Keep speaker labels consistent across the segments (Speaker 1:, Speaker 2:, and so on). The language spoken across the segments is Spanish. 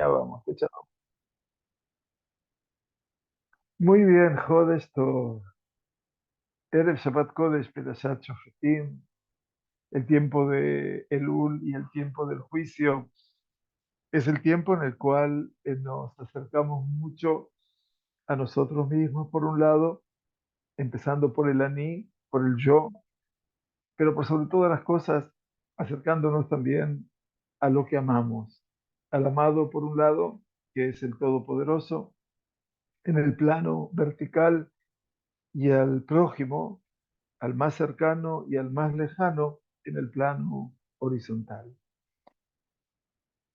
Speaker 1: Ya vamos, chao. Muy bien, Jodesh, Erev Shabbat Kodesh, Perashat Shofetim, el tiempo de Elul y el tiempo del juicio. Es el tiempo en el cual nos acercamos mucho a nosotros mismos, por un lado, empezando por el Ani, por el yo, pero por sobre todas las cosas, acercándonos también a lo que amamos, al amado, por un lado, que es el Todopoderoso, en el plano vertical, y al prójimo, al más cercano y al más lejano en el plano horizontal.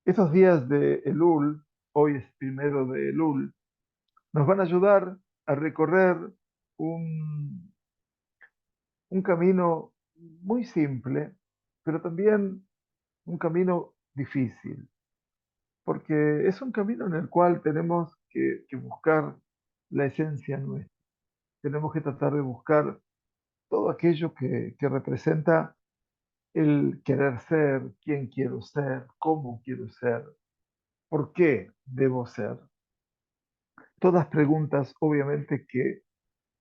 Speaker 1: Estos días de Elul, hoy es primero de Elul, nos van a ayudar a recorrer un, un camino muy simple, pero también un camino difícil, porque es un camino en el cual tenemos que buscar la esencia nuestra. Tenemos que tratar de buscar todo aquello que representa el querer ser, quién quiero ser, cómo quiero ser, por qué debo ser. Todas preguntas, obviamente, que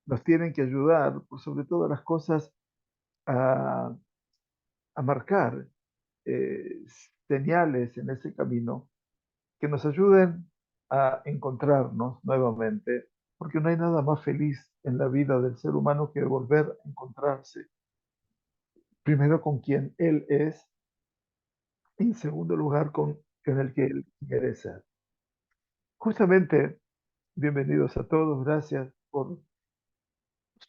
Speaker 1: nos tienen que ayudar, por sobre todas las cosas, a, a marcar eh, señales en ese camino que nos ayuden a encontrarnos nuevamente, porque no hay nada más feliz en la vida del ser humano que volver a encontrarse, primero con quien él es y en segundo lugar con el que él quiere ser. Justamente, bienvenidos a todos, gracias por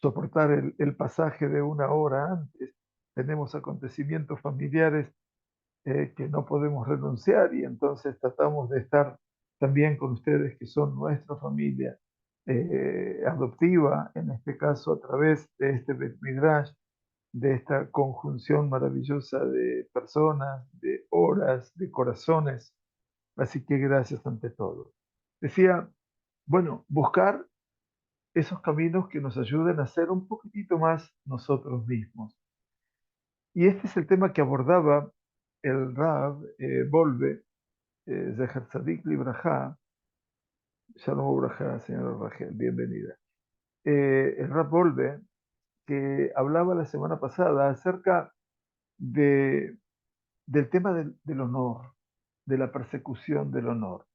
Speaker 1: soportar el pasaje de una hora antes. Tenemos acontecimientos familiares que no podemos renunciar y entonces tratamos de estar también con ustedes que son nuestra familia adoptiva, en este caso a través de este Bet Midrash, de esta conjunción maravillosa de personas, de horas, de corazones. Así que gracias ante todo. Decía, bueno, buscar esos caminos que nos ayuden a ser un poquitito más nosotros mismos. Y este es el tema que abordaba el Rab Volve, Zeher Tzadik Libraja, Shalom Braja, señora Rachel, bienvenida. El Rab Volve, que hablaba la semana pasada acerca de, del tema del honor, de la persecución del honor.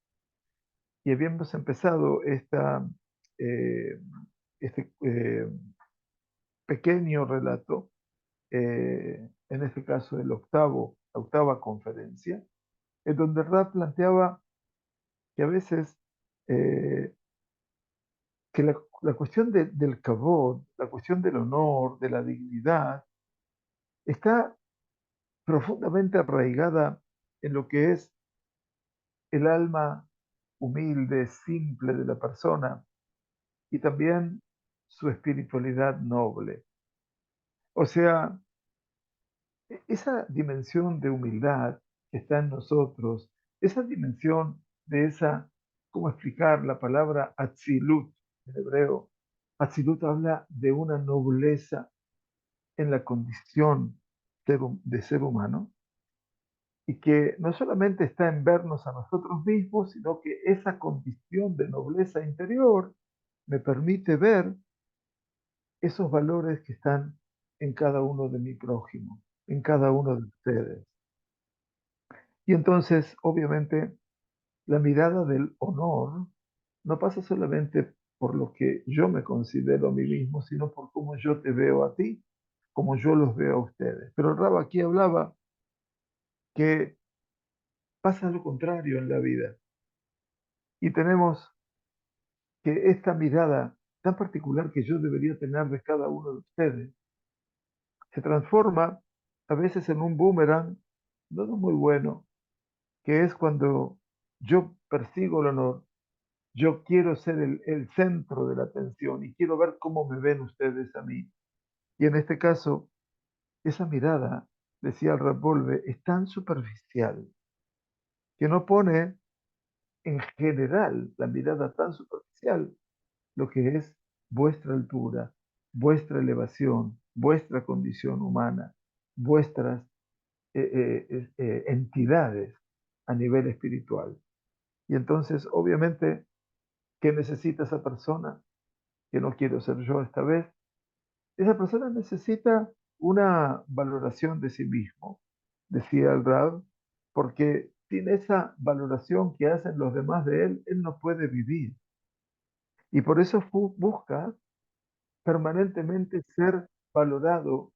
Speaker 1: Y habíamos empezado eh, este pequeño relato, en este caso la octava conferencia, en donde Rab planteaba que a veces eh, que la cuestión del kavod, la cuestión del honor, de la dignidad, está profundamente arraigada en lo que es el alma humilde, simple de la persona y también su espiritualidad noble. O sea, esa dimensión de humildad que está en nosotros, esa dimensión de esa, ¿cómo explicar la palabra atzilut en hebreo? Atzilut habla de una nobleza en la condición de ser humano y que no solamente está en vernos a nosotros mismos, sino que esa condición de nobleza interior me permite ver esos valores que están en cada uno de mi prójimo, en cada uno de ustedes. Y entonces, obviamente, la mirada del honor no pasa solamente por lo que yo me considero a mí mismo, sino por cómo yo te veo a ti, como yo los veo a ustedes. Pero el Rab aquí hablaba que pasa lo contrario en la vida y tenemos que esta mirada tan particular que yo debería tener de cada uno de ustedes se transforma a veces en un boomerang no muy bueno, que es cuando yo persigo el honor. Yo quiero ser el centro de la atención y quiero ver cómo me ven ustedes a mí. Y en este caso, esa mirada, decía el Rapolve, es tan superficial que no pone en general la mirada tan superficial lo que es vuestra altura, vuestra elevación, vuestra condición humana, vuestras entidades a nivel espiritual. Y entonces, obviamente, ¿qué necesita esa persona? Que no quiero ser yo esta vez. Esa persona necesita una valoración de sí mismo, decía el Rab, porque sin esa valoración que hacen los demás de él no puede vivir. Y por eso busca permanentemente ser valorado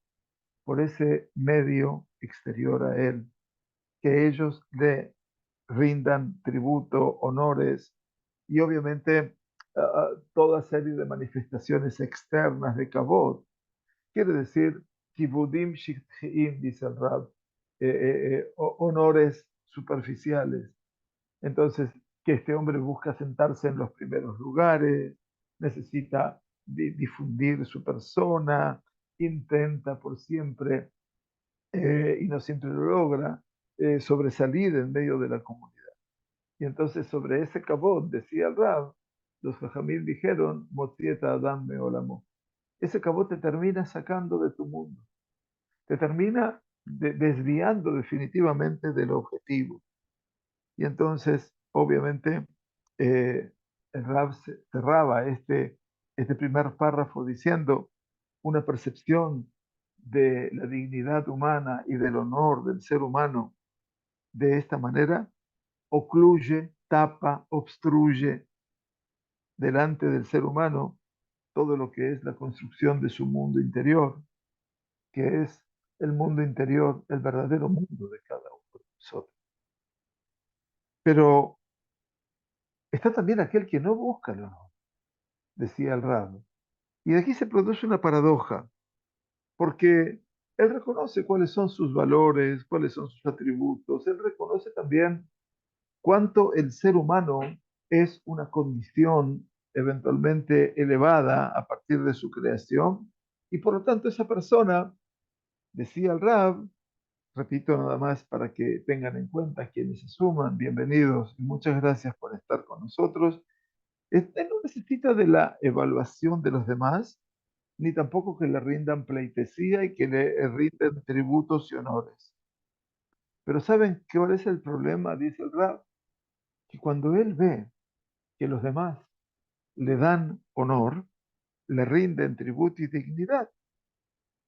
Speaker 1: por ese medio exterior a él, que ellos le rindan tributo, honores y obviamente toda serie de manifestaciones externas de Kabod. Quiere decir, kibudim shikhthiim, dice el Rab, honores superficiales. Entonces, que este hombre busca sentarse en los primeros lugares, necesita difundir su persona, intenta por siempre, y no siempre lo logra, sobresalir en medio de la comunidad. Y entonces sobre ese cabot, decía el Rab, los Jajamil dijeron, Motieta Adam Meolamo. Ese cabot te termina sacando de tu mundo, te termina desviando definitivamente del objetivo. Y entonces, obviamente, eh, el Rab cerraba este primer párrafo diciendo una percepción de la dignidad humana y del honor del ser humano de esta manera ocluye, tapa, obstruye delante del ser humano todo lo que es la construcción de su mundo interior, que es el mundo interior, el verdadero mundo de cada uno de nosotros. Pero está también aquel que no busca el honor, decía el Rab. Y de aquí se produce una paradoja, porque él reconoce cuáles son sus valores, cuáles son sus atributos, él reconoce también cuánto el ser humano es una condición eventualmente elevada a partir de su creación, y por lo tanto esa persona, decía el Rab, repito nada más para que tengan en cuenta quienes se suman, bienvenidos y muchas gracias por estar con nosotros. Él no necesita de la evaluación de los demás, ni tampoco que le rindan pleitesía y que le rinden tributos y honores. Pero ¿saben cuál es el problema? Dice el Rab, que cuando él ve que los demás le dan honor, le rinden tributo y dignidad,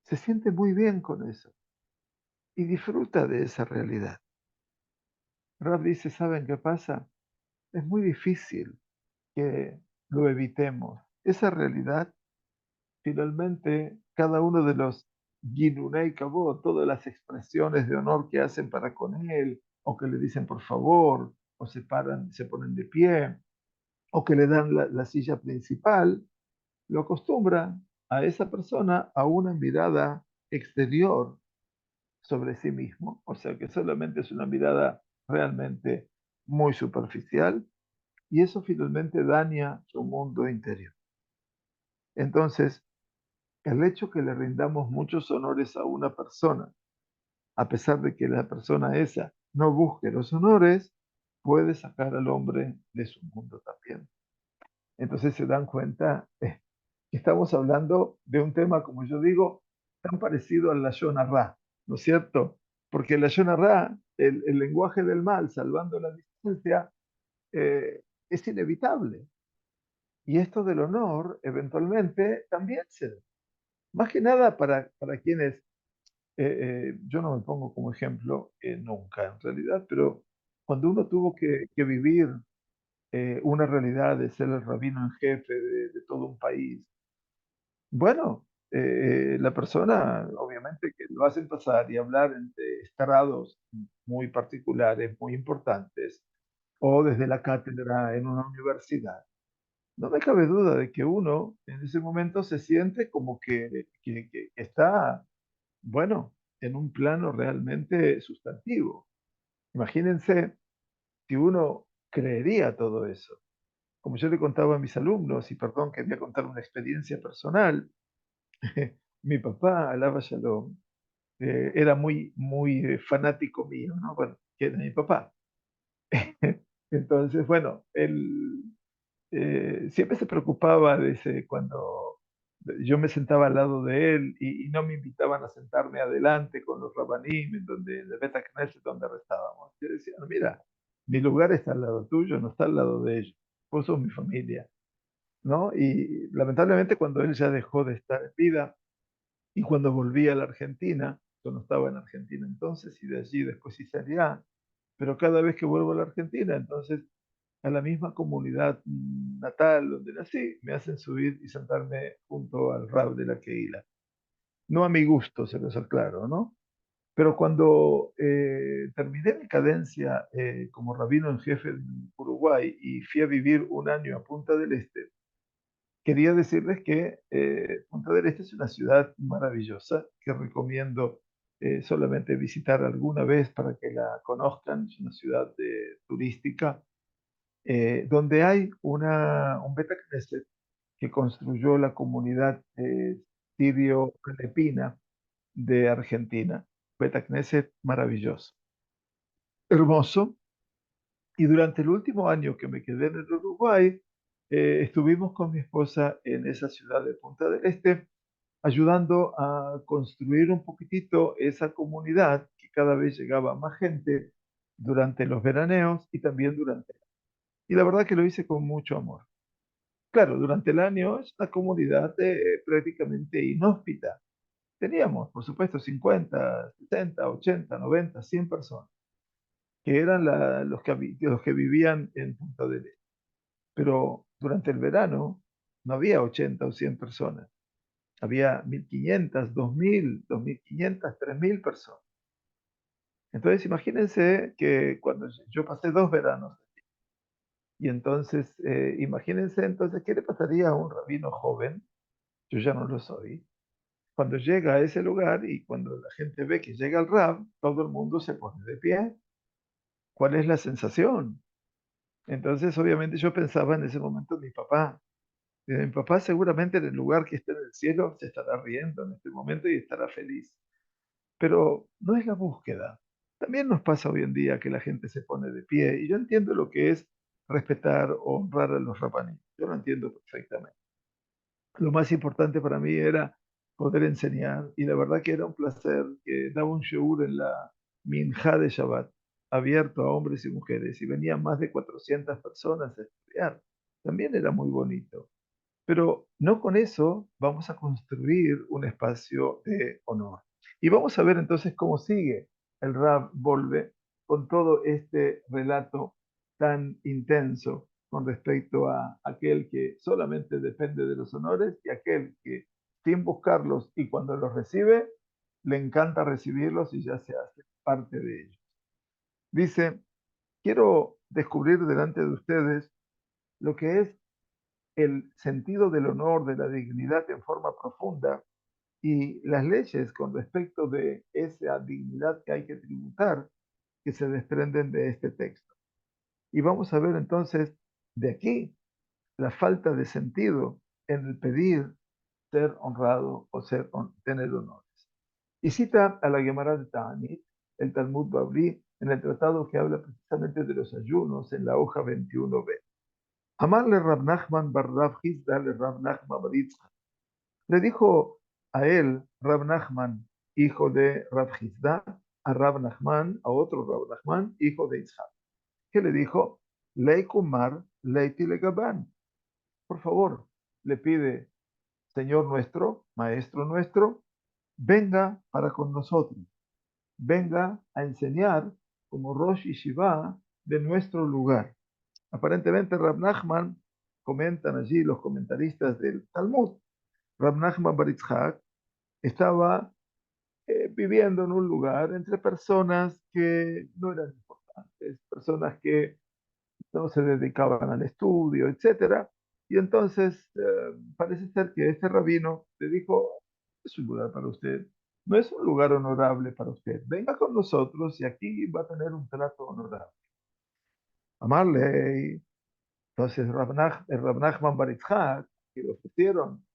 Speaker 1: se siente muy bien con eso y disfruta de esa realidad. Rab dice, ¿saben qué pasa? Es muy difícil que lo evitemos. Esa realidad, finalmente, cada uno de los Ginunei Kavod, todas las expresiones de honor que hacen para con él, o que le dicen por favor, o se paran, se ponen de pie, o que le dan la silla principal, lo acostumbra a esa persona a una mirada exterior sobre sí mismo, o sea que solamente es una mirada realmente muy superficial y eso finalmente daña su mundo interior. Entonces, el hecho que le rindamos muchos honores a una persona, a pesar de que la persona esa no busque los honores, puede sacar al hombre de su mundo también. Entonces se dan cuenta que estamos hablando de un tema, como yo digo, tan parecido al Lashon Hara, ¿no es cierto? Porque el Lashon Hara, el lenguaje del mal, salvando la distancia, es inevitable. Y esto del honor, eventualmente, también se da. Más que nada para quienes, yo no me pongo como ejemplo nunca en realidad, pero cuando uno tuvo que vivir una realidad de ser el rabino en jefe de todo un país, bueno, la persona, obviamente, que lo hacen pasar y hablar entre estrados muy particulares, muy importantes, o desde la cátedra en una universidad. No me cabe duda de que uno en ese momento se siente como que está, bueno, en un plano realmente sustantivo. Imagínense si uno creería todo eso. Como yo le contaba a mis alumnos, y perdón que voy a contar una experiencia personal, mi papá, alaba Shalom, era muy fanático mío, ¿no? Bueno, que era mi papá. Entonces, bueno, él siempre se preocupaba de ese, cuando yo me sentaba al lado de él y no me invitaban a sentarme adelante con los rabanim, en donde, de Beta Knesset, donde restábamos. Yo decía, no, mira, Mi lugar está al lado tuyo, no está al lado de ellos. Vos sos mi familia, ¿no? Y lamentablemente cuando él ya dejó de estar en vida y cuando volví a la Argentina, yo no estaba en Argentina entonces y de allí después hice allá, pero cada vez que vuelvo a la Argentina, entonces a la misma comunidad natal donde nací, me hacen subir y sentarme junto al Rab de la Kehila. No a mi gusto, se los aclaro, ¿no? Pero cuando terminé mi cadencia como rabino en jefe en Uruguay y fui a vivir un año a Punta del Este, quería decirles que Punta del Este es una ciudad maravillosa que recomiendo solamente visitar alguna vez para que la conozcan. Es una ciudad turística donde hay un Beta Knesset que construyó la comunidad sirio-alepina de Argentina. Beta Knesset maravilloso, hermoso. Y durante el último año que me quedé en el Uruguay, estuvimos con mi esposa en esa ciudad de Punta del Este, ayudando a construir un poquitito esa comunidad que cada vez llegaba más gente durante los veraneos y también durante. Y la verdad que lo hice con mucho amor. Claro, durante el año es una comunidad prácticamente inhóspita. Teníamos, por supuesto, 50, 60, 80, 90, 100 personas, que eran los que vivían en Punta del Este. Pero durante el verano no había 80 o 100 personas. Había 1.500, 2.000, 2.500, 3.000 personas. Entonces imagínense que cuando yo pasé 2 veranos, y entonces imagínense entonces qué le pasaría a un rabino joven, yo ya no lo soy, cuando llega a ese lugar y cuando la gente ve que llega el rab, todo el mundo se pone de pie. ¿Cuál es la sensación? Entonces, obviamente, yo pensaba en ese momento en mi papá. Mi papá seguramente en el lugar que está en el cielo se estará riendo en este momento y estará feliz. Pero no es la búsqueda. También nos pasa hoy en día que la gente se pone de pie y yo entiendo lo que es respetar o honrar a los rabaníes. Yo lo entiendo perfectamente. Lo más importante para mí era poder enseñar y la verdad que era un placer que daba un shiur en la Minjá de Shabbat, abierto a hombres y mujeres y venían más de 400 personas a estudiar. También era muy bonito. Pero no con eso vamos a construir un espacio de honor. Y vamos a ver entonces cómo sigue el Rab Volve con todo este relato tan intenso con respecto a aquel que solamente depende de los honores y aquel que sin buscarlos y cuando los recibe, le encanta recibirlos y ya se hace parte de ellos. Dice, quiero descubrir delante de ustedes lo que es el sentido del honor, de la dignidad en forma profunda y las leyes con respecto de esa dignidad que hay que tributar que se desprenden de este texto. Y vamos a ver entonces de aquí la falta de sentido en el pedir ser honrado o tener honores. Y cita a la Gemara de Ta'anit, el Talmud Babli, en el tratado que habla precisamente de los ayunos en la hoja 21b. Amarle Rab Nachman bar Rab Hizda le Rab Nachman bar Yitzchak. Le dijo a él, Rab Nachman, hijo de Rab Hizda, a Rab Nachman, a otro Rab Nachman, hijo de Yitzchak. ¿Qué le dijo? Lei kumar, leiti legaban. Por favor, le pide, Señor nuestro, Maestro nuestro, venga para con nosotros, venga a enseñar como Rosh Yeshiva de nuestro lugar. Aparentemente Rab Nachman, comentan allí los comentaristas del Talmud, Rab Nachman bar Yitzhak estaba viviendo en un lugar entre personas que no eran importantes, personas que no se dedicaban al estudio, etcétera. Y entonces parece ser que este rabino le dijo, es un lugar para usted, no es un lugar honorable para usted, venga con nosotros y aquí va a tener un trato honorable. Amarle, entonces Rab Nachman bar Yitzhak, que le ofrecieron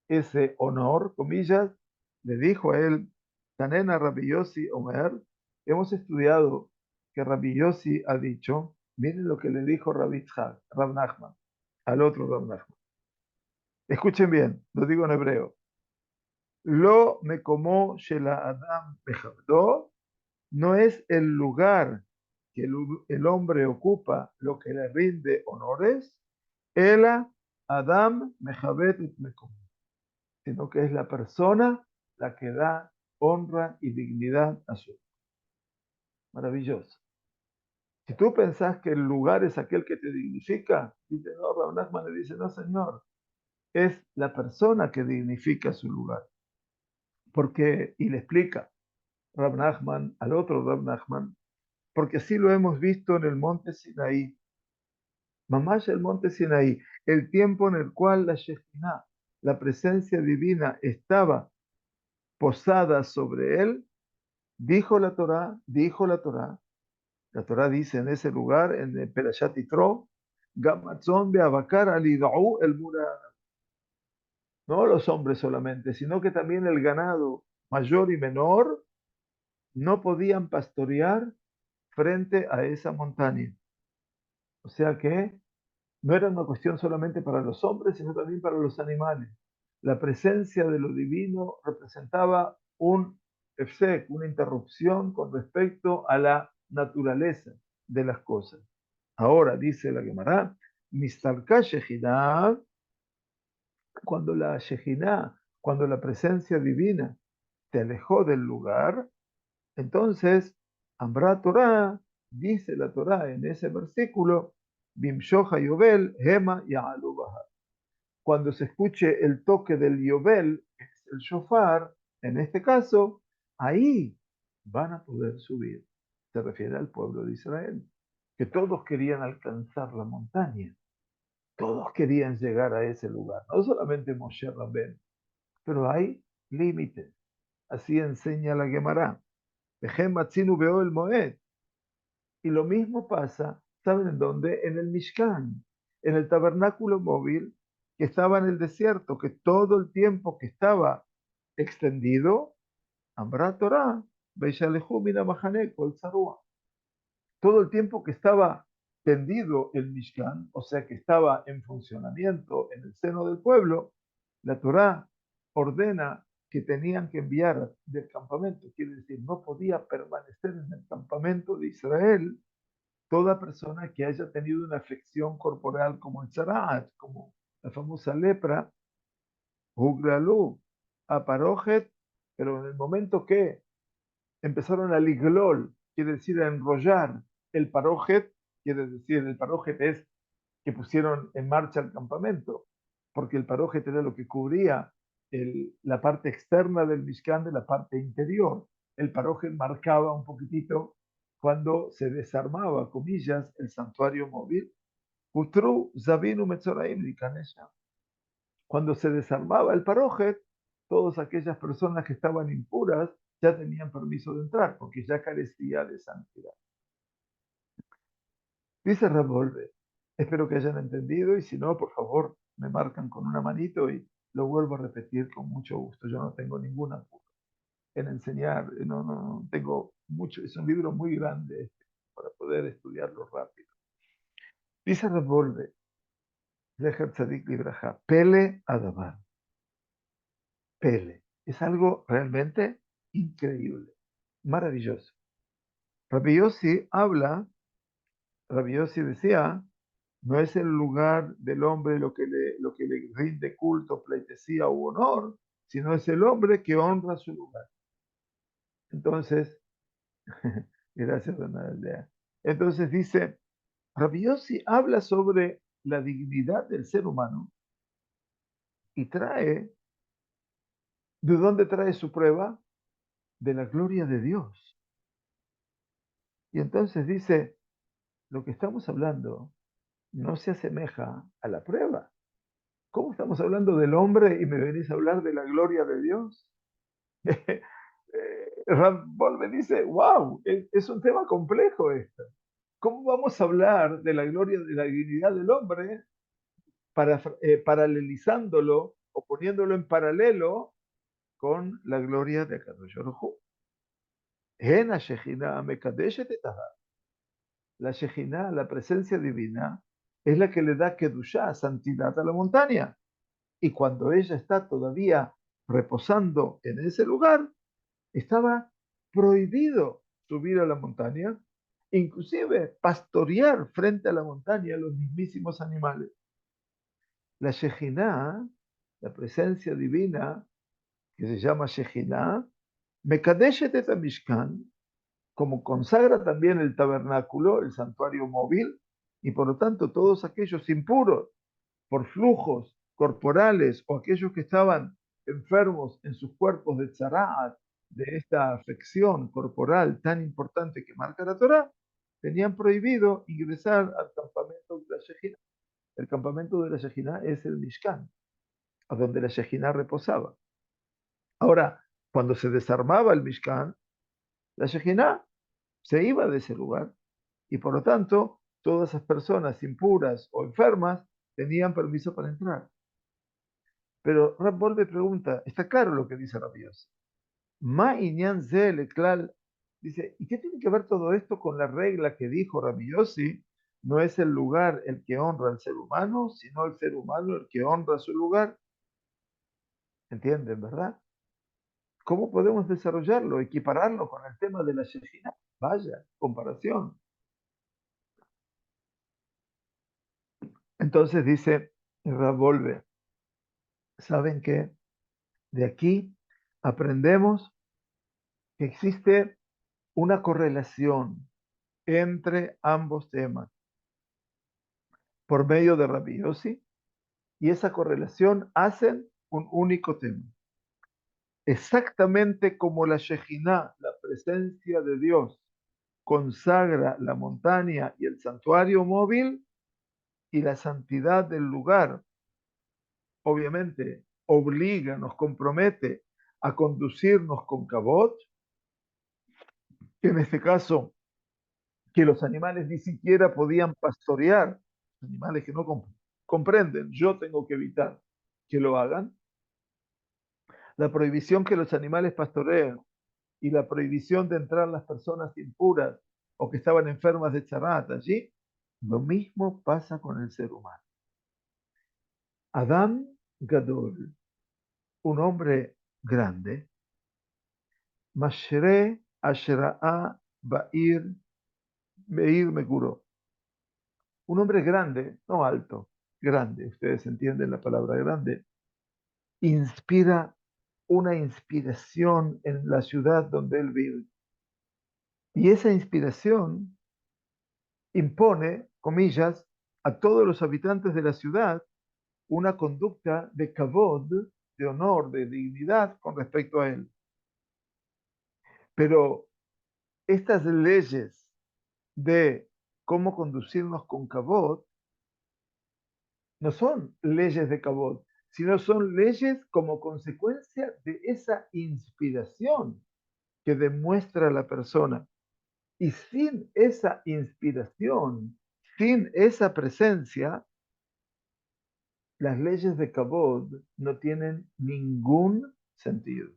Speaker 1: ese honor, comillas, le dijo a él, Tanena Rabbi Yossi Omer, hemos estudiado que Rabbi Yossi ha dicho, miren lo que le dijo Rab Nachman, al otro Rab Nachman. Escuchen bien, lo digo en hebreo. Lo me como shela Adam mejabdo, no es el lugar que el hombre ocupa lo que le rinde honores, Ela Adam Mejavet et Mekom, sino que es la persona la que da honra y dignidad a su. Maravilloso. Si tú pensás que el lugar es aquel que te dignifica, dice, no, Rav Nachman le dice, no, señor, es la persona que dignifica su lugar. Porque, y le explica Rav Nachman al otro Rav Nachman, porque así lo hemos visto en el monte Sinaí. Mamash el monte Sinaí, el tiempo en el cual la Shekhinah, la presencia divina, estaba posada sobre él, dijo la Torá dice en ese lugar, en el Perashat Yitro, Gamatzon be'avakar alidau el mura, no los hombres solamente, sino que también el ganado mayor y menor no podían pastorear frente a esa montaña. O sea que no era una cuestión solamente para los hombres, sino también para los animales. La presencia de lo divino representaba un efsek, una interrupción con respecto a la naturaleza de las cosas. Ahora, dice la Gemara, Mistalka Shejinah, cuando la Shejinah, cuando la presencia divina te alejó del lugar, entonces, Ambra Torah, dice la Torah en ese versículo, Bimshoja Yobel, Hema Ya'alu Bahar. Cuando se escuche el toque del Yobel, que es el shofar, en este caso, ahí van a poder subir. Se refiere al pueblo de Israel, que todos querían alcanzar la montaña, todos querían llegar a ese lugar, no solamente Moshe Rabben, pero hay límites. Así enseña la Gemara. Vejem Matzinu veo el Moed. Y lo mismo pasa, ¿saben en dónde? En el Mishkan, en el tabernáculo móvil que estaba en el desierto, que todo el tiempo que estaba extendido, Ambra Torah, Beishalehu mina Mahane Kol Sarua. Todo el tiempo que estaba tendido el Mishkan, o sea que estaba en funcionamiento en el seno del pueblo, la Torah ordena que tenían que enviar del campamento, quiere decir, no podía permanecer en el campamento de Israel toda persona que haya tenido una afección corporal como el tzaraat, como la famosa lepra, Huglalú, aparojet, pero en el momento que empezaron a liglol, quiere decir a enrollar el parojet, quiere decir, el parojet es que pusieron en marcha el campamento, porque el parojet era lo que cubría la parte externa del Mishkan de la parte interior. El parojet marcaba un poquitito cuando se desarmaba, comillas, el santuario móvil. Utru Zabinu Metzoraim Likanesha. Cuando se desarmaba el parojet, todas aquellas personas que estaban impuras ya tenían permiso de entrar, porque ya carecía de santidad. Dice Revolve, espero que hayan entendido y si no, por favor, me marcan con una manito y lo vuelvo a repetir con mucho gusto. Yo no tengo ningún apuro en enseñar, no tengo mucho, es un libro muy grande para poder estudiarlo rápido. Dice Revolve, Zecher Tzadik Libraja, Pele Adabar, Pele. Es algo realmente increíble, maravilloso. Rabbi Yossi habla, Rabbi Yossi decía, no es el lugar del hombre lo que le rinde culto, pleitesía u honor, sino es el hombre que honra su lugar. Entonces, gracias, dona Aldea. Entonces dice, Rabbi Yossi habla sobre la dignidad del ser humano y trae, ¿de dónde trae su prueba? De la gloria de Dios. Y entonces dice, lo que estamos hablando no se asemeja a la prueba. ¿Cómo estamos hablando del hombre y me venís a hablar de la gloria de Dios? Rambol me dice, wow, es un tema complejo esto. ¿Cómo vamos a hablar de la gloria, de la dignidad del hombre paralelizándolo o poniéndolo en paralelo con la gloria de Akadosh Baruj Hu? La Shejinah, la presencia divina, es la que le da Kedushá, santidad a la montaña. Y cuando ella está todavía reposando en ese lugar, estaba prohibido subir a la montaña inclusive pastorear frente a la montaña los mismísimos animales. La Shejinah, la presencia divina, que se llama Shejinah, Mekadeshet et Mishkan, como consagra también el tabernáculo, el santuario móvil, y por lo tanto todos aquellos impuros por flujos corporales o aquellos que estaban enfermos en sus cuerpos de tzaraat, de esta afección corporal tan importante que marca la Torá, tenían prohibido ingresar al campamento de la Shejinah. El campamento de la Shejinah es el Mishkan, a donde la Shejinah reposaba. Ahora, cuando se desarmaba el Mishkan, la Shejinah se iba de ese lugar y por lo tanto todas esas personas impuras o enfermas tenían permiso para entrar. Pero Rab Volve pregunta, está claro lo que dice Rabbi Yossi. Ma inyan ze leklal, dice, ¿y qué tiene que ver todo esto con la regla que dijo Rabbi Yossi? No es el lugar el que honra al ser humano, sino el ser humano el que honra su lugar. ¿Entienden, verdad? ¿Cómo podemos desarrollarlo, equipararlo con el tema de la Shejina? Vaya, comparación. Entonces dice Rab Volve, ¿saben qué? De aquí aprendemos que existe una correlación entre ambos temas por medio de Rabbi Yossi, y esa correlación hacen un único tema. Exactamente como la Shejinah, la presencia de Dios, consagra la montaña y el santuario móvil, y la santidad del lugar, obviamente, obliga, nos compromete a conducirnos con cabot, que en este caso, que los animales ni siquiera podían pastorear, animales que no comprenden, yo tengo que evitar que lo hagan. La prohibición que los animales pastoreen y la prohibición de entrar las personas impuras o que estaban enfermas de charat allí, lo mismo pasa con el ser humano. Adam Gadol, un hombre grande, Mashre Ashra'a Ba'ir Meir Meguro, un hombre grande, no alto, grande, ustedes entienden la palabra grande, inspira una inspiración en la ciudad donde él vive. Y esa inspiración impone, comillas, a todos los habitantes de la ciudad una conducta de kavod, de honor, de dignidad con respecto a él. Pero estas leyes de cómo conducirnos con kavod no son leyes de kavod, sino son leyes como consecuencia de esa inspiración que demuestra la persona. Y sin esa inspiración, sin esa presencia, las leyes de Kabod no tienen ningún sentido.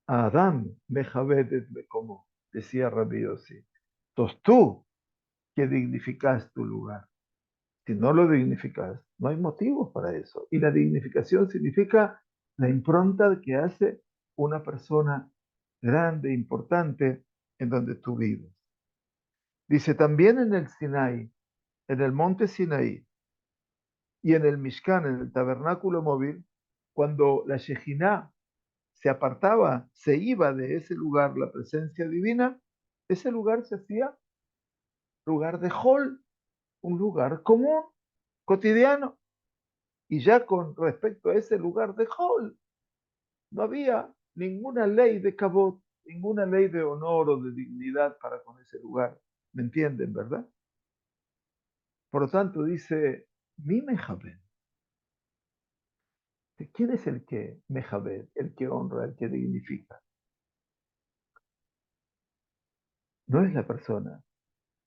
Speaker 1: Adán mejabedet como decía Rabbi Yossi. Sos tú que dignificas tu lugar. Si no lo dignificas, no hay motivos para eso. Y la dignificación significa la impronta que hace una persona grande, importante, en donde tú vives. Dice también en el Sinai, en el monte Sinaí y en el Mishkan, en el tabernáculo móvil, cuando la Shejinah se apartaba, se iba de ese lugar, la presencia divina, ese lugar se hacía lugar de Hol, un lugar común, cotidiano. Y ya con respecto a ese lugar de Hol, no había ninguna ley de Kabot, ninguna ley de honor o de dignidad para con ese lugar. ¿Me entienden, verdad? Por lo tanto, dice, mi Mejabed. ¿Quién es el que Mejabed, el que honra, el que dignifica? No es la persona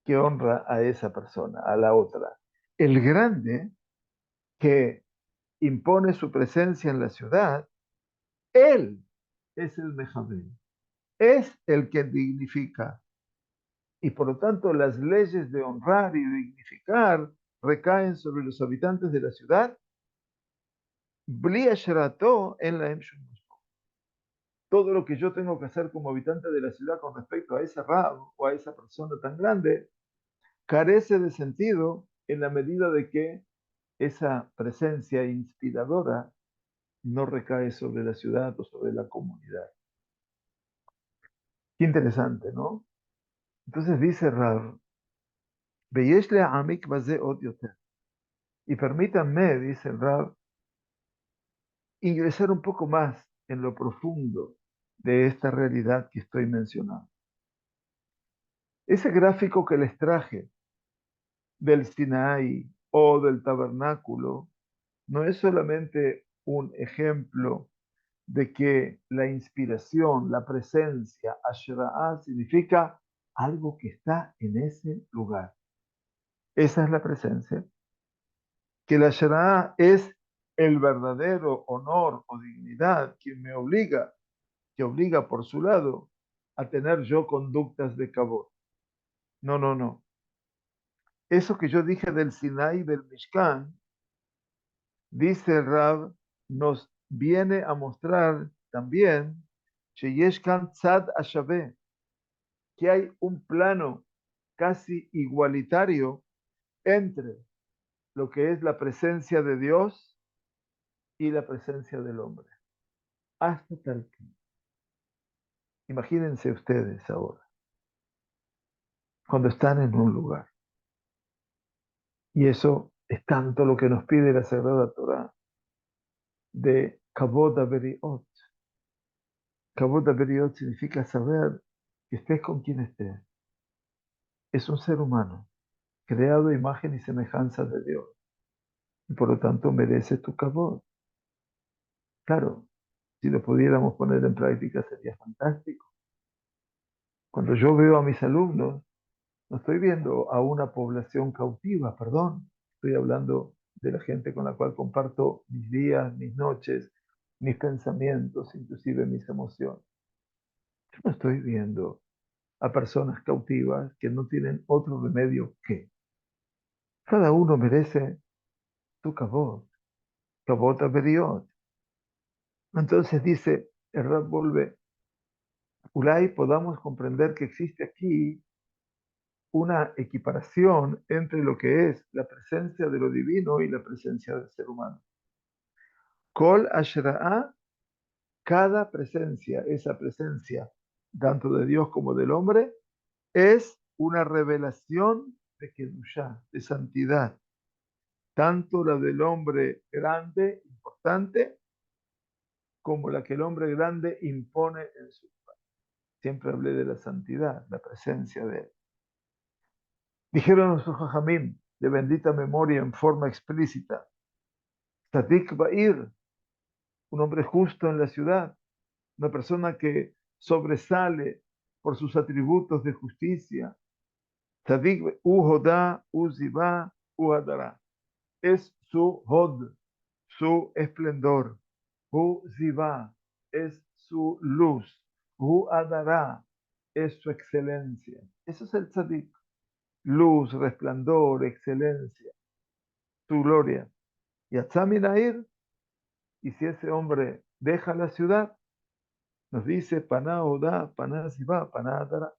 Speaker 1: que honra a esa persona, a la otra. El grande que impone su presencia en la ciudad, él es el Mejabed, es el que dignifica. Y por lo tanto las leyes de honrar y dignificar recaen sobre los habitantes de la ciudad, Bli Asherato en la Emshun. todo lo que yo tengo que hacer como habitante de la ciudad con respecto a ese rab o a esa persona tan grande, carece de sentido en la medida de que esa presencia inspiradora no recae sobre la ciudad o sobre la comunidad. Qué interesante, ¿no? Entonces dice Rab, "Veyesh le'amik baze od yoter". Y permítanme, dice el Rab, ingresar un poco más en lo profundo de esta realidad que estoy mencionando. Ese gráfico que les traje del Sinaí o del tabernáculo no es solamente un ejemplo de que la inspiración, la presencia, Ashra'ah significa algo que está en ese lugar. Esa es la presencia. Que la Ashra'ah es el verdadero honor o dignidad que obliga por su lado a tener yo conductas de cabot. No, no, no. Eso que yo dije del Sinai y del Mishkan, dice el Rab, nos viene a mostrar también Sheyesh kan tzad ashaveh, que hay un plano casi igualitario entre lo que es la presencia de Dios y la presencia del hombre. Hasta tal punto. Imagínense ustedes ahora, cuando están en un lugar. Y eso es tanto lo que nos pide la Sagrada Torah de Kavod Averiot. Kavod Averiot significa saber que estés con quien estés. Es un ser humano, creado a imagen y semejanza de Dios. Y por lo tanto merece tu Kavod. Claro, si lo pudiéramos poner en práctica sería fantástico. Cuando yo veo a mis alumnos, no estoy viendo a una población cautiva, perdón. Estoy hablando de la gente con la cual comparto mis días, mis noches, mis pensamientos, inclusive mis emociones. Yo no estoy viendo a personas cautivas que no tienen otro remedio que. Cada uno merece su cabot averiot. Entonces dice, el Rab vuelve, Ulay podamos comprender que existe aquí una equiparación entre lo que es la presencia de lo divino y la presencia del ser humano. Kol Ashra'ah, cada presencia, esa presencia, tanto de Dios como del hombre, es una revelación de Kedushá, de santidad. Tanto la del hombre grande, importante, como la que el hombre grande impone en su lugar. Siempre hablé de la santidad, la presencia de él. Dijeron los Jajamim, de bendita memoria en forma explícita, Tzadik Ba'ir, un hombre justo en la ciudad, una persona que sobresale por sus atributos de justicia. Tzadik Uhodá, Uzibá, Uhadará. Es su Hod, su esplendor. Uzibá es su luz. Uhadará es su excelencia. Eso es el Tzadik. Luz, resplandor, excelencia, su gloria. Y Atzaminair, y si ese hombre deja la ciudad, nos dice Paná Odá, Paná Sibá, Paná Adará.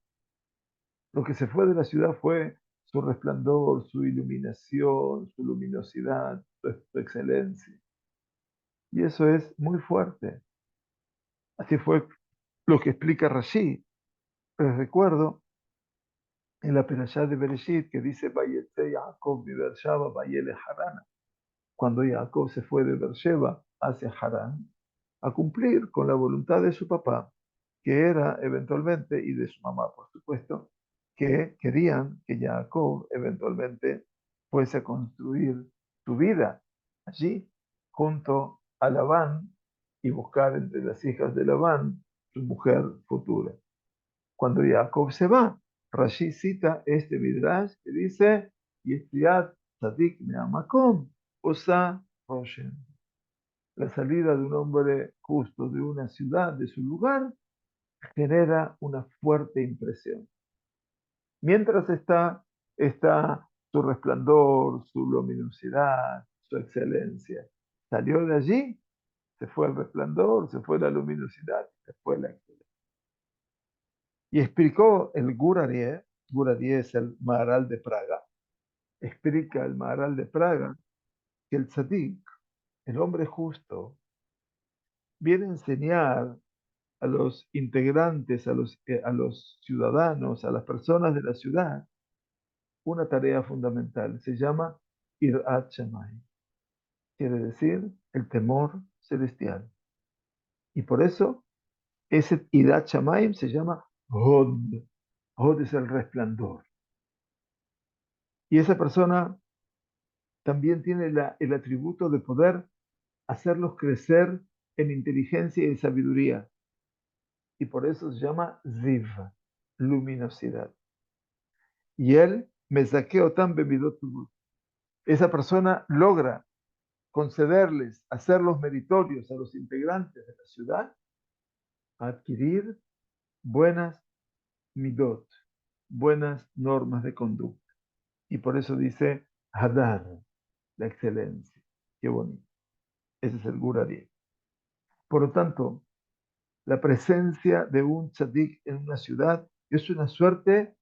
Speaker 1: Lo que se fue de la ciudad fue su resplandor, su iluminación, su luminosidad, su excelencia. Y eso es muy fuerte. Así fue lo que explica Rashi. Les recuerdo en la Perashá de Bereshit que dice Vayetze Yaakov mi Bersheba Vayele Harana. Cuando Jacob se fue de Beersheba hacia Harán a cumplir con la voluntad de su papá, que era eventualmente, y de su mamá, por supuesto, que querían que Jacob eventualmente fuese a construir su vida allí, junto a Labán, y buscar entre las hijas de Labán su mujer futura. Cuando Jacob se va, Rashi cita este Midrash que dice, Yetziat Tzadik Me'amakom, Osa Roshem. La salida de un hombre justo de una ciudad, de su lugar, genera una fuerte impresión. Mientras está su resplandor, su luminosidad, su excelencia. Salió de allí, se fue el resplandor, se fue la luminosidad, después la excelencia. Y explicó el Gur Aryeh es el Maharal de Praga, explica el Maharal de Praga que el tzadik, el hombre justo, viene a enseñar a los integrantes, a los ciudadanos, a las personas de la ciudad, una tarea fundamental. Se llama Irat Shamayim. Quiere decir el temor celestial. Y por eso ese Irat Shamayim se llama Hod. Hod es el resplandor. Y esa persona también tiene el atributo de poder hacerlos crecer en inteligencia y sabiduría. Y por eso se llama Ziv, luminosidad. Y él, me saqueo tan bebidot. Esa persona logra concederles, hacerlos meritorios a los integrantes de la ciudad, a adquirir buenas midot, buenas normas de conducta. Y por eso dice Hadar, la excelencia. Qué bonito. Ese es el Gurari. Por lo tanto, la presencia de un tzadik en una ciudad es una suerte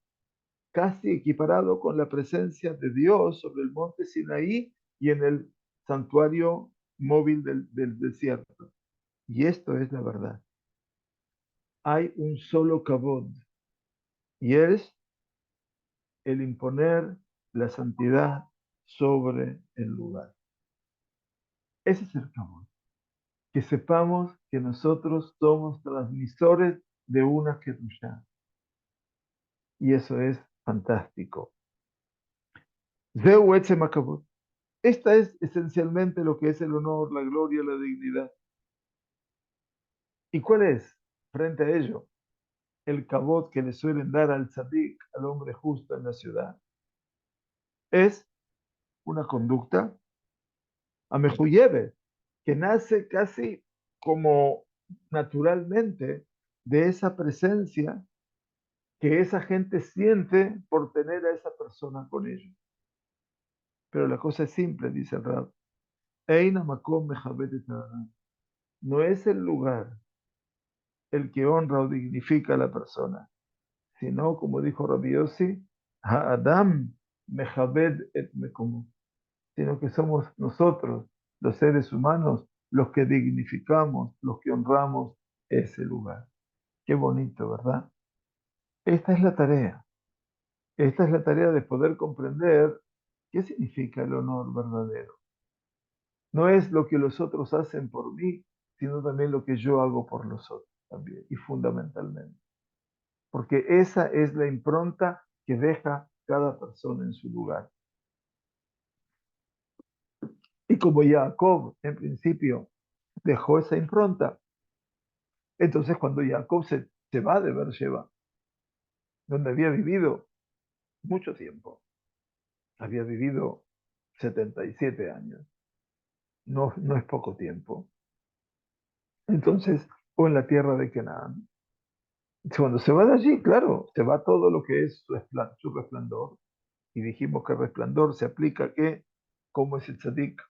Speaker 1: casi equiparado con la presencia de Dios sobre el monte Sinaí y en el santuario móvil del desierto. Y esto es la verdad. Hay un solo kabod y es el imponer la santidad sobre el lugar. Ese es el kabod. Que sepamos que nosotros somos transmisores de una kedushá. Y eso es fantástico. Zeu etzem hakavod. Esta es esencialmente lo que es el honor, la gloria, la dignidad. ¿Y cuál es, frente a ello, el kabod que le suelen dar al tzadik, al hombre justo en la ciudad? Es una conducta amejuyeve, que nace casi como naturalmente de esa presencia que esa gente siente por tener a esa persona con ellos. Pero la cosa es simple, dice el Rab. Eina makom mechabed et ha'adam. No es el lugar el que honra o dignifica a la persona, sino, como dijo Rabbi Yossi, ha'adam mechabed et mekomo, sino que somos nosotros, los seres humanos, los que dignificamos, los que honramos ese lugar. Qué bonito, ¿verdad? Esta es la tarea. Esta es la tarea de poder comprender qué significa el honor verdadero. No es lo que los otros hacen por mí, sino también lo que yo hago por los otros también, y fundamentalmente. Porque esa es la impronta que deja cada persona en su lugar. Y como Jacob, en principio, dejó esa impronta, entonces cuando Jacob se va de Beersheba, donde había vivido mucho tiempo, había vivido 77 años, no es poco tiempo, entonces, o en la tierra de Canaán. Cuando se va de allí, claro, se va todo lo que es su resplandor. Y dijimos que el resplandor se aplica a que, como es el tzadik,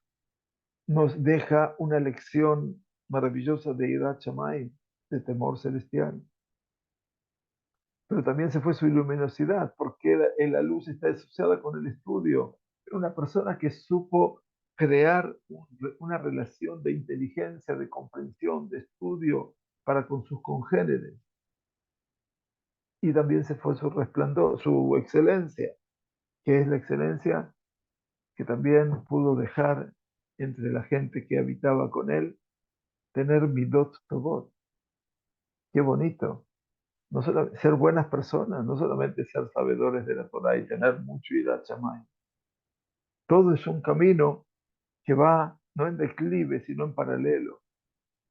Speaker 1: nos deja una lección maravillosa de Irat Shamayim, de temor celestial. Pero también se fue su luminosidad, porque la luz está asociada con el estudio. Era una persona que supo crear una relación de inteligencia, de comprensión, de estudio para con sus congéneres. Y también se fue su resplandor, su excelencia, que es la excelencia que también pudo dejar entre la gente que habitaba con él, tener midot tovot. Qué bonito. No solo ser buenas personas, no solamente ser sabedores de la Torah y tener mucho irat shamayim. Todo es un camino que va no en declive, sino en paralelo.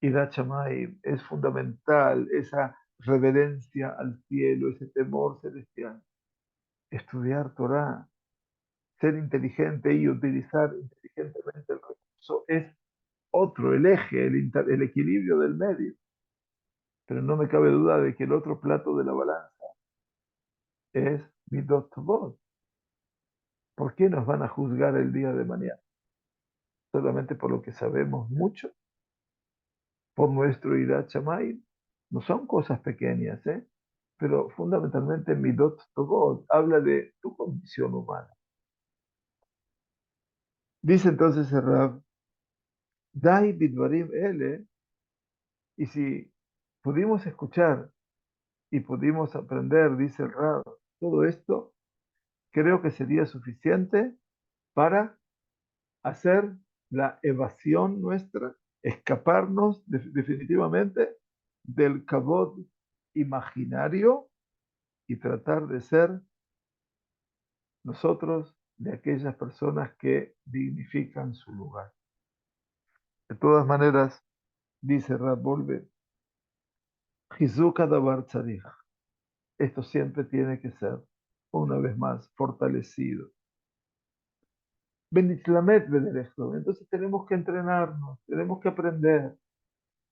Speaker 1: Irat shamayim es fundamental, esa reverencia al cielo, ese temor celestial. Estudiar Torah, ser inteligente y utilizar inteligentemente el recurso es otro, el eje, el equilibrio del medio. Pero no me cabe duda de que el otro plato de la balanza es Midot Tovot. ¿Por qué nos van a juzgar el día de mañana? Solamente por lo que sabemos mucho, por nuestro Irat Shamayim. No son cosas pequeñas, ¿eh? Pero fundamentalmente Midot Togot habla de tu condición humana. Dice entonces el Rab, Dai Bidvarim Ele, y si pudimos escuchar y pudimos aprender, dice el Rab, todo esto, creo que sería suficiente para hacer la evasión nuestra, escaparnos definitivamente del cabot imaginario y tratar de ser nosotros de aquellas personas que dignifican su lugar. De todas maneras, dice Rab Volve, Hizuka davar tzarich. Esto siempre tiene que ser, una vez más, fortalecido. Benitlamet bederecho. Entonces tenemos que entrenarnos, tenemos que aprender.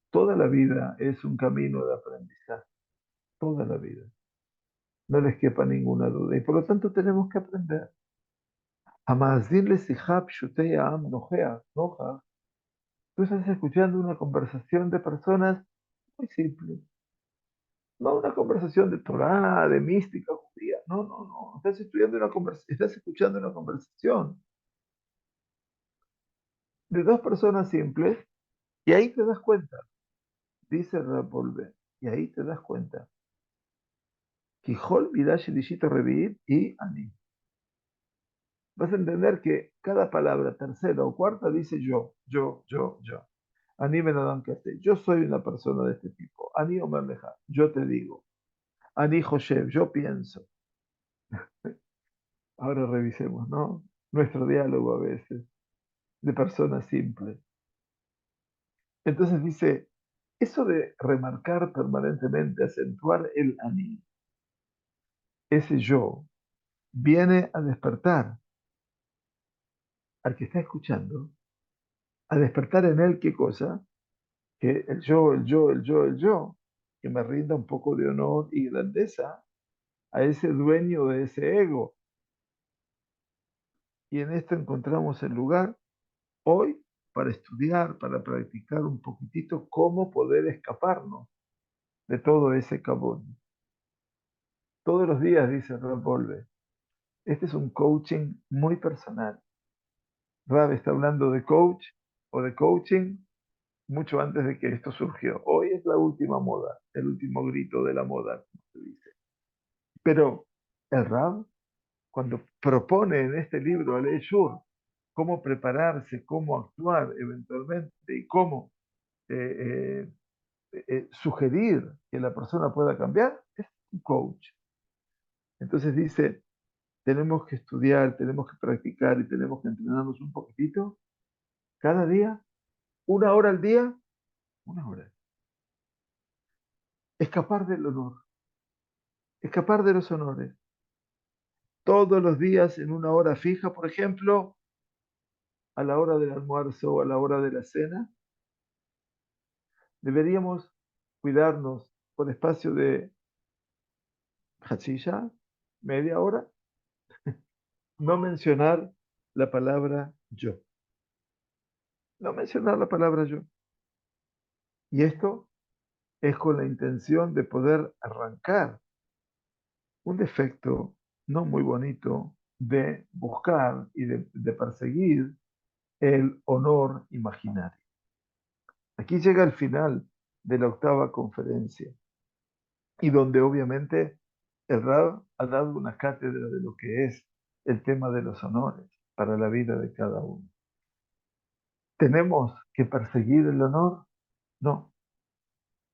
Speaker 1: Toda la vida es un camino de aprendizaje, toda la vida. No les quepa ninguna duda. Y por lo tanto tenemos que aprender. Amazin le sihab shutei am nojea, noja. Tú estás escuchando una conversación de personas muy simples. No una conversación de Torah, de mística judía. No, no, no. Estás escuchando una conversación de dos personas simples y ahí te das cuenta, dice Rapolve, y ahí te das cuenta. Quijol, Midash, Dishito, Revi'it y Ani. Vas a entender que cada palabra, tercera o cuarta, dice yo. Ani Ben Adam Kate, yo soy una persona de este tipo. Ani Omer Leja, yo te digo. Ani Joshev, yo pienso. Ahora revisemos, ¿no? Nuestro diálogo a veces, de personas simples. Entonces dice, eso de remarcar permanentemente, acentuar el Ani, ese yo, viene a despertar al que está escuchando, a despertar en él qué cosa, que el yo, que me rinda un poco de honor y grandeza a ese dueño de ese ego. Y en esto encontramos el lugar hoy para estudiar, para practicar un poquitito cómo poder escaparnos de todo ese cabón. Todos los días, dice Rab Volve, este es un coaching muy personal. Rab está hablando de coach o de coaching mucho antes de que esto surgió. Hoy es la última moda, el último grito de la moda, como se dice. Pero el Rab, cuando propone en este libro al Shur cómo prepararse, cómo actuar eventualmente y cómo eh, sugerir que la persona pueda cambiar, es un coach. Entonces dice, tenemos que estudiar, tenemos que practicar y tenemos que entrenarnos un poquitito cada día, 1 hora al día, 1 hora. Escapar del honor, escapar de los honores. Todos los días en 1 hora fija, por ejemplo, a la hora del almuerzo o a la hora de la cena, deberíamos cuidarnos por espacio de hachilla, media hora, no mencionar la palabra yo. No mencionar la palabra yo. Y esto es con la intención de poder arrancar un defecto no muy bonito de buscar y de perseguir el honor imaginario. Aquí llega el final de la octava conferencia y donde obviamente el Rab ha dado una cátedra de lo que es el tema de los honores para la vida de cada uno. ¿Tenemos que perseguir el honor? No.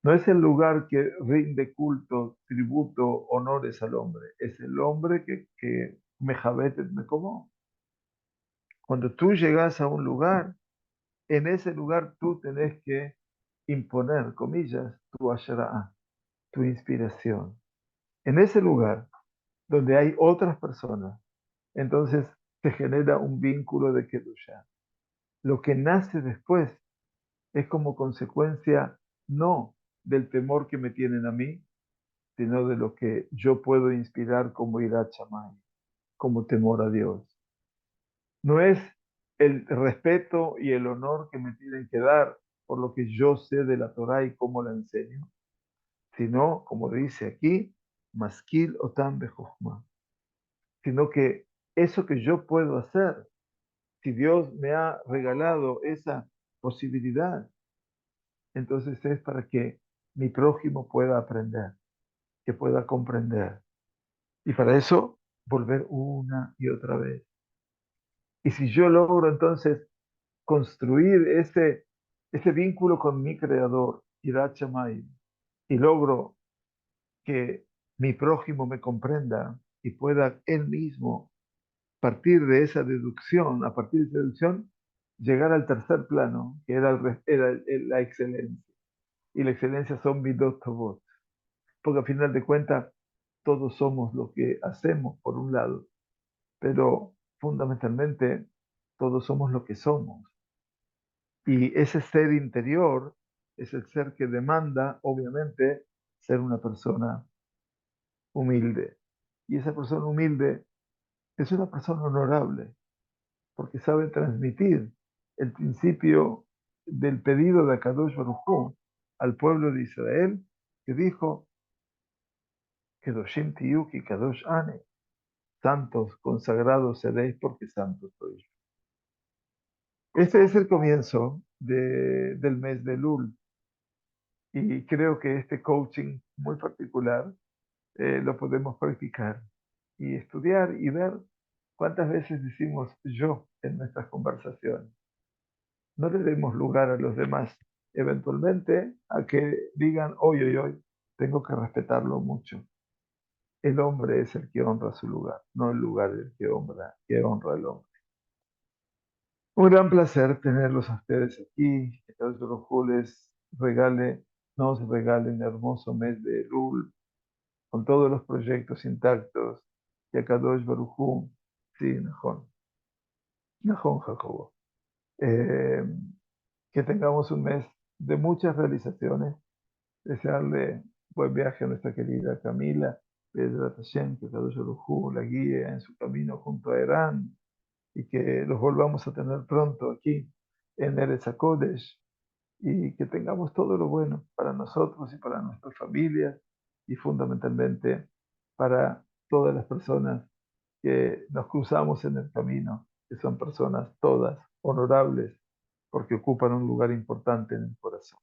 Speaker 1: No es el lugar que rinde culto, tributo, honores al hombre. Es el hombre que me como. Cuando tú llegas a un lugar, en ese lugar tú tenés que imponer, comillas, tu ashra'ah, tu inspiración. En ese lugar donde hay otras personas, entonces se genera un vínculo de kedusha. Lo que nace después es como consecuencia no del temor que me tienen a mí, sino de lo que yo puedo inspirar como Irat Shammai, como temor a Dios. No es el respeto y el honor que me tienen que dar por lo que yo sé de la Torah y cómo la enseño, sino, como dice aquí, maskil otam bechokma, sino que eso que yo puedo hacer, si Dios me ha regalado esa posibilidad, entonces es para que mi prójimo pueda aprender, que pueda comprender. Y para eso, volver una y otra vez. Y si yo logro entonces construir ese vínculo con mi creador, Hirat Shamayim, y logro que mi prójimo me comprenda y pueda él mismo partir de esa deducción, a partir de esa deducción, llegar al tercer plano, que era, la excelencia. Y la excelencia son midot tovot, porque al final de cuentas todos somos lo que hacemos por un lado, pero fundamentalmente todos somos lo que somos. Y ese ser interior es el ser que demanda, obviamente, ser una persona humilde. Y esa persona humilde es una persona honorable, porque sabe transmitir el principio del pedido de Akadosh Baruj Hu al pueblo de Israel, que dijo, Kedoshim tiyuki Kadosh ane, santos, consagrados seréis porque santos soy yo. Este es el comienzo del mes de Lul, y creo que este coaching muy particular lo podemos practicar y estudiar y ver cuántas veces decimos yo en nuestras conversaciones. No le demos lugar a los demás, eventualmente a que digan, hoy, hoy, hoy, tengo que respetarlo mucho. El hombre es el que honra su lugar, no el lugar el que honra al hombre. Un gran placer tenerlos a ustedes aquí. Que Dios los les regale, nos regale un hermoso mes de Elul, con todos los proyectos intactos. Y a Kadosh Baruj Hu, sí, Nahon Jacobo. Eh, que tengamos un mes de muchas realizaciones. Desearle buen viaje a nuestra querida Camila, Pedro Hashem, que Kadosh Baruj Hu la guíe en su camino junto a Irán, y que los volvamos a tener pronto aquí en Eretz HaKodesh, y que tengamos todo lo bueno para nosotros y para nuestras familias, y fundamentalmente para todas las personas que nos cruzamos en el camino, que son personas todas honorables porque ocupan un lugar importante en el corazón.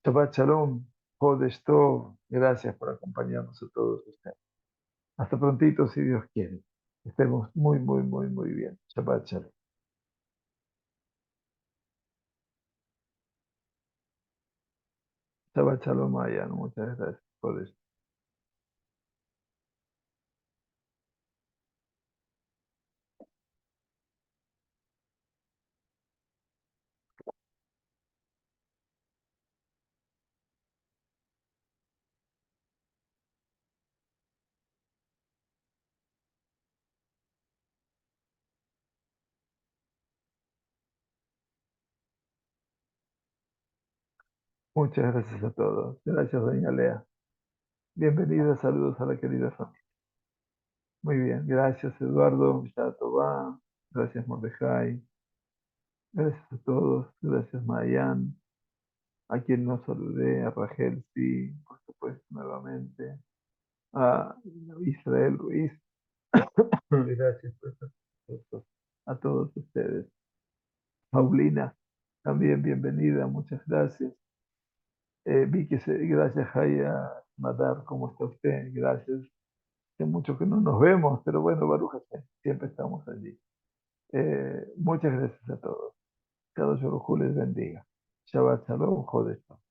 Speaker 1: Shabbat Shalom, Kodesh Tov, gracias por acompañarnos a todos ustedes. Hasta prontito, si Dios quiere. Estemos muy, muy, muy, muy bien. Shabbat Shalom. Shabbat Shalom, Mayan. Muchas gracias, Kodesh. Muchas gracias a todos. Gracias, doña Lea. Bienvenida, saludos a la querida familia. Muy bien, gracias, Eduardo. Shatová. Gracias, Mordejai. Gracias a todos. Gracias, Mayan. A quien no saludé, a Rachel, sí, por supuesto, nuevamente. A Israel Ruiz. Gracias a todos ustedes. Paulina, también bienvenida, muchas gracias. Vicky, gracias, Jaya Madar, ¿cómo está usted? Gracias. Hace mucho que no nos vemos, pero bueno, Baruch Hashem, siempre estamos allí. Muchas gracias a todos. Cada Baruj Hu les bendiga. Shabbat Shalom, Jodesh.